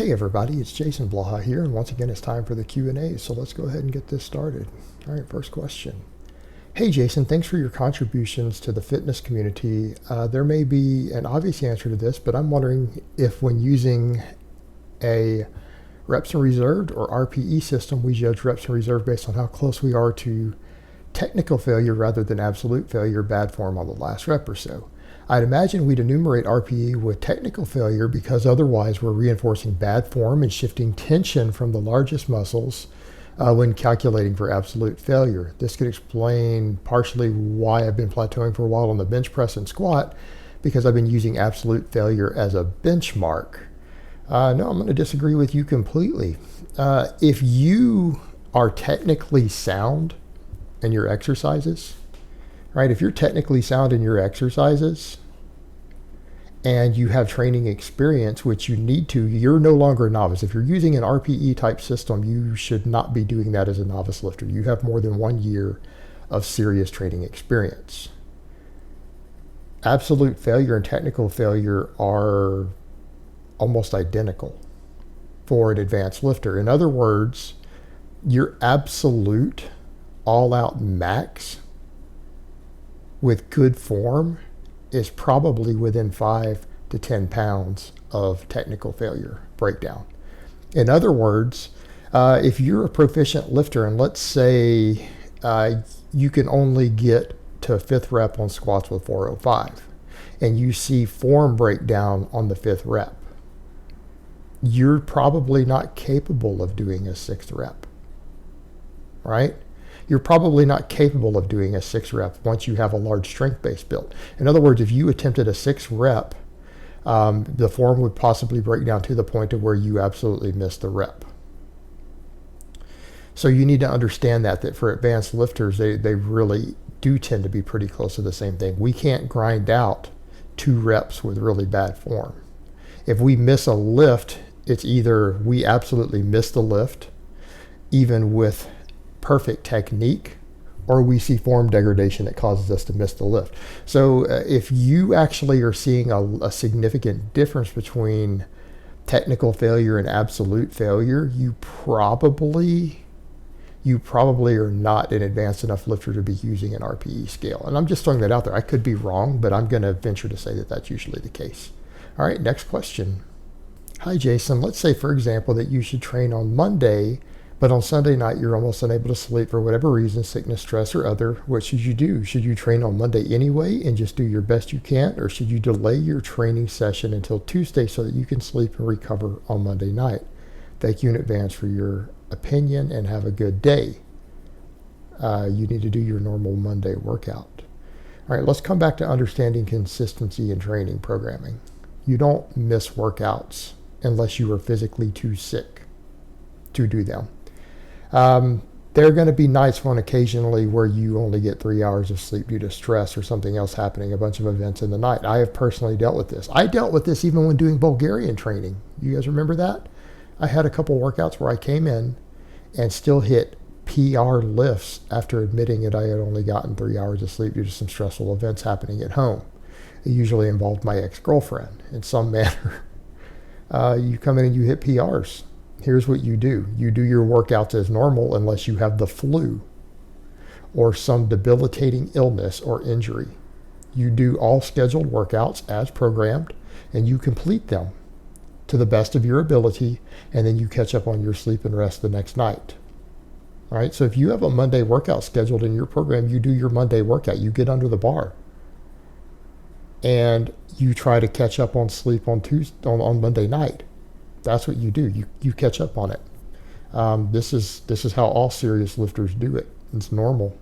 Hey everybody, it's Jason Blaha here, and once again it's time for the Q&A, so let's go ahead and get this started. All right, first question. Hey Jason, thanks for your contributions to the fitness community. There may be an obvious answer to this, but I'm wondering if when using a reps and reserved or RPE system, we judge reps and reserve based on how close we are to technical failure rather than absolute failure, bad form on the last rep or so. I'd imagine we'd enumerate RPE with technical failure because otherwise we're reinforcing bad form and shifting tension from the largest muscles when calculating for absolute failure. This could explain partially why I've been plateauing for a while on the bench press and squat, because I've been using absolute failure as a benchmark. No, I'm going to disagree with you completely. If you are technically sound in your exercises, right? If you're technically sound in your exercises and you have training experience, which you need to, you're no longer a novice. If you're using an RPE type system, you should not be doing that as a novice lifter. You have more than 1 year of serious training experience. Absolute failure and technical failure are almost identical for an advanced lifter. In other words, your absolute all-out max with good form is probably within 5 to 10 pounds of technical failure breakdown. In other words, if you're a proficient lifter and let's say you can only get to 5th rep on squats with 405 and you see form breakdown on the 5th rep, you're probably not capable of doing a 6th rep, right? You're probably not capable of doing a 6 rep once you have a large strength base built. In other words, if you attempted a 6 rep, the form would possibly break down to the point of where you absolutely miss the rep. So you need to understand that for advanced lifters, they really do tend to be pretty close to the same thing. We can't grind out 2 reps with really bad form. If we miss a lift, it's either we absolutely miss the lift, even with perfect technique, or we see form degradation that causes us to miss the lift. So if you actually are seeing a significant difference between technical failure and absolute failure, you probably are not an advanced enough lifter to be using an RPE scale. And I'm just throwing that out there. I could be wrong, but I'm going to venture to say that that's usually the case. All right, next question. Hi Jason, let's say for example that you should train on Monday, but on Sunday night, you're almost unable to sleep for whatever reason, sickness, stress, or other. What should you do? Should you train on Monday anyway and just do your best you can? Or should you delay your training session until Tuesday so that you can sleep and recover on Monday night? Thank you in advance for your opinion and have a good day. You need to do your normal Monday workout. All right, let's come back to understanding consistency in training programming. You don't miss workouts unless you are physically too sick to do them. There are going to be nights when occasionally where you only get 3 hours of sleep due to stress or something else happening, a bunch of events in the night. I have personally dealt with this. I dealt with this even when doing Bulgarian training. You guys remember that? I had a couple workouts where I came in and still hit PR lifts after admitting that I had only gotten 3 hours of sleep due to some stressful events happening at home. It usually involved my ex-girlfriend in some manner. You come in and you hit PRs. Here's what you do. You do your workouts as normal unless you have the flu or some debilitating illness or injury. You do all scheduled workouts as programmed and you complete them to the best of your ability, and then you catch up on your sleep and rest the next night. All right, so if you have a Monday workout scheduled in your program, you do your Monday workout. You get under the bar and you try to catch up on sleep on Monday night. That's what you do. You catch up on it. This is how all serious lifters do it. It's normal.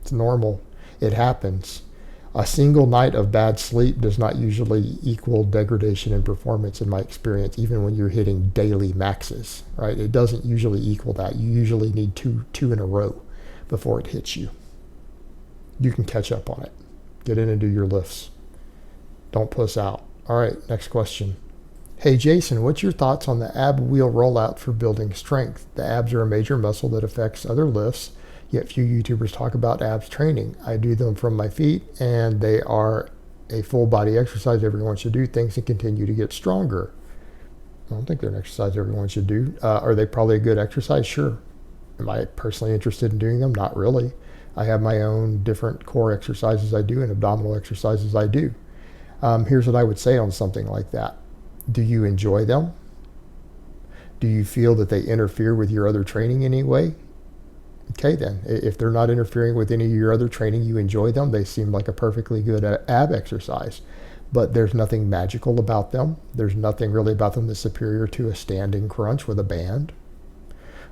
It's normal. It happens. A single night of bad sleep does not usually equal degradation in performance in my experience, even when you're hitting daily maxes, right? It doesn't usually equal that. You usually need two in a row before it hits you. You can catch up on it. Get in and do your lifts. Don't puss out. All right, next question. Hey Jason, what's your thoughts on the ab wheel rollout for building strength? The abs are a major muscle that affects other lifts, yet few YouTubers talk about abs training. I do them from my feet and they are a full body exercise everyone should do things and continue to get stronger. I don't think they're an exercise everyone should do. Are they probably a good exercise? Sure. Am I personally interested in doing them? Not really. I have my own different core exercises I do and abdominal exercises I do. Here's what I would say on something like that. Do you enjoy them? Do you feel that they interfere with your other training in any way? Okay, then. If they're not interfering with any of your other training, you enjoy them, they seem like a perfectly good ab exercise. But there's nothing magical about them. There's nothing really about them that's superior to a standing crunch with a band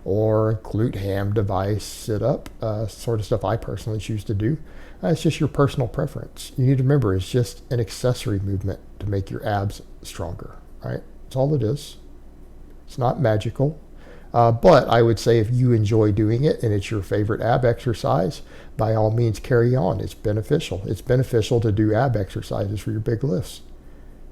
or a glute ham device sit-up, sort of stuff I personally choose to do. It's just your personal preference. You need to remember it's just an accessory movement to make your abs stronger, right? That's all it is. It's not magical. But I would say if you enjoy doing it and it's your favorite ab exercise, by all means carry on. It's beneficial. It's beneficial to do ab exercises for your big lifts.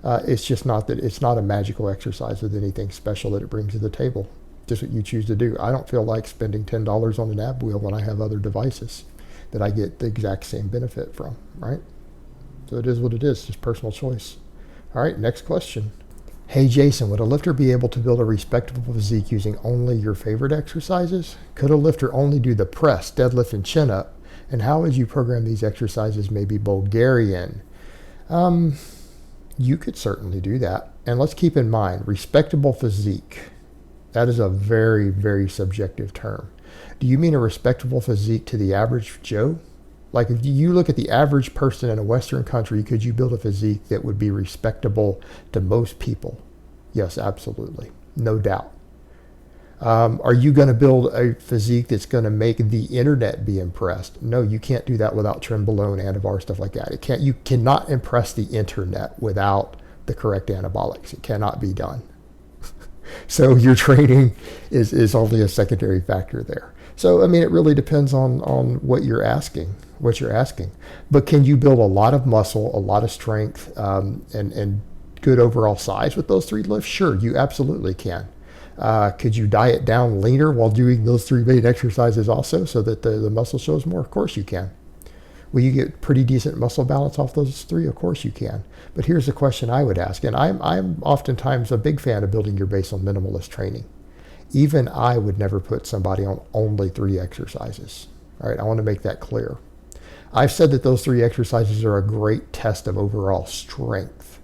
It's just not that it's not a magical exercise with anything special that it brings to the table. Just what you choose to do. I don't feel like spending $10 on an ab wheel when I have other devices that I get the exact same benefit from, right? So it is what it is, just personal choice. All right, next question. Hey Jason, would a lifter be able to build a respectable physique using only your favorite exercises? Could a lifter only do the press, deadlift, and chin up? And how would you program these exercises, maybe Bulgarian? You could certainly do that. And let's keep in mind, respectable physique. That is a very, very subjective term. Do you mean a respectable physique to the average Joe? Like if you look at the average person in a Western country, could you build a physique that would be respectable to most people? Yes, absolutely. No doubt. Are you going to build a physique that's going to make the internet be impressed? No, you can't do that without trenbolone, Anavar, stuff like that. You cannot impress the internet without the correct anabolics. It cannot be done. So your training is only a secondary factor there. So, I mean, it really depends on what you're asking. But can you build a lot of muscle, a lot of strength, and good overall size with those three lifts? Sure, you absolutely can. Could you diet down leaner while doing those three main exercises also so that the muscle shows more? Of course you can. Will you get pretty decent muscle balance off those three? Of course you can. But here's the question I would ask, and I'm oftentimes a big fan of building your base on minimalist training. Even I would never put somebody on only three exercises. All right, I want to make that clear. I've said that those three exercises are a great test of overall strength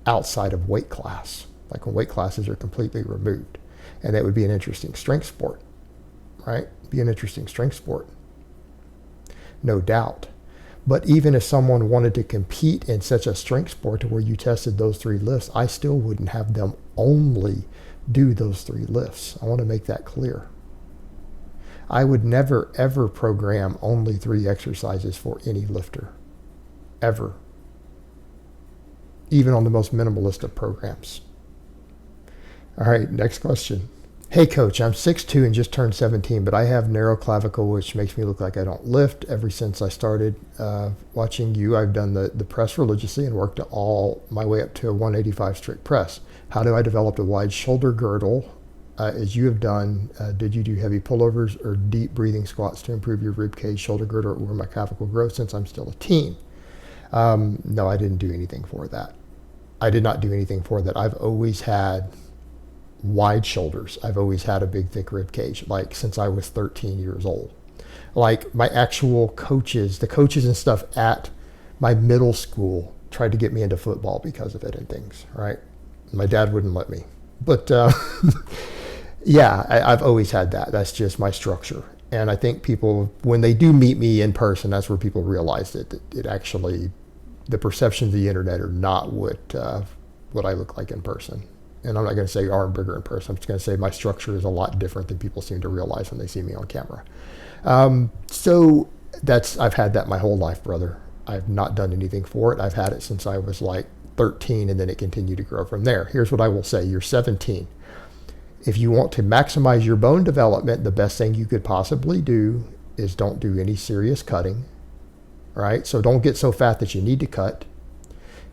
outside of weight class, like when weight classes are completely removed. And that would be an interesting strength sport, right? Be an interesting strength sport. No doubt. But even if someone wanted to compete in such a strength sport to where you tested those three lifts, I still wouldn't have them only do those three lifts. I want to make that clear. I would never, ever program only three exercises for any lifter. Ever. Even on the most minimalist of programs. All right, next question. Hey coach, I'm 6'2" and just turned 17, but I have narrow clavicle, which makes me look like I don't lift. Ever since I started watching you, I've done the press religiously and worked all my way up to a 185 strict press. How do I develop a wide shoulder girdle as you have done? Did you do heavy pullovers or deep breathing squats to improve your ribcage, shoulder girdle, or my clavicle growth since I'm still a teen? No, I didn't do anything for that. I did not do anything for that. I've always had wide shoulders. I've always had a big, thick rib cage, like since I was 13 years old. Like my actual coaches, the coaches and stuff at my middle school tried to get me into football because of it and things, right? My dad wouldn't let me. But yeah, I've always had that. That's just my structure. And I think people, when they do meet me in person, that's where people realize that it actually, the perceptions of the internet are not what I look like in person. And I'm not going to say I'm bigger in person. I'm just going to say my structure is a lot different than people seem to realize when they see me on camera. So I've had that my whole life, brother. I've not done anything for it. I've had it since I was like 13, and then it continued to grow from there. Here's what I will say. You're 17. If you want to maximize your bone development, the best thing you could possibly do is don't do any serious cutting, right? So don't get so fat that you need to cut.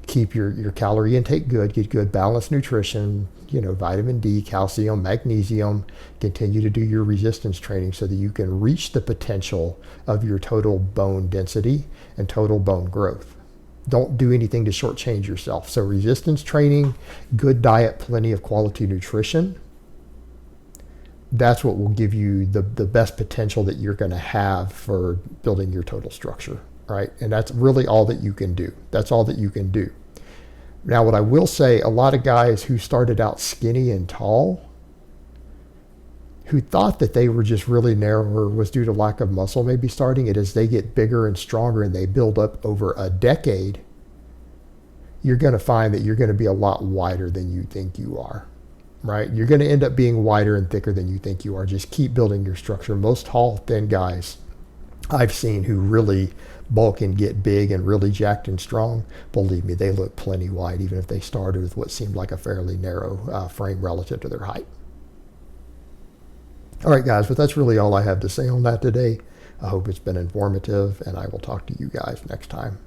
Keep your calorie intake good, get good balanced nutrition, vitamin D, calcium, magnesium, continue to do your resistance training so that you can reach the potential of your total bone density and total bone growth. Don't do anything to shortchange yourself. So resistance training, good diet, plenty of quality nutrition. That's what will give you the best potential that you're going to have for building your total structure, right? And that's really all that you can do. That's all that you can do. Now, what I will say, a lot of guys who started out skinny and tall, who thought that they were just really narrower, was due to lack of muscle maybe starting it. As they get bigger and stronger and they build up over a decade, you're going to find that you're going to be a lot wider than you think you are, right? You're going to end up being wider and thicker than you think you are. Just keep building your structure. Most tall, thin guys I've seen who really bulk and get big and really jacked and strong, believe me, they look plenty wide, even if they started with what seemed like a fairly narrow frame relative to their height. All right, guys, but that's really all I have to say on that today. I hope it's been informative, and I will talk to you guys next time.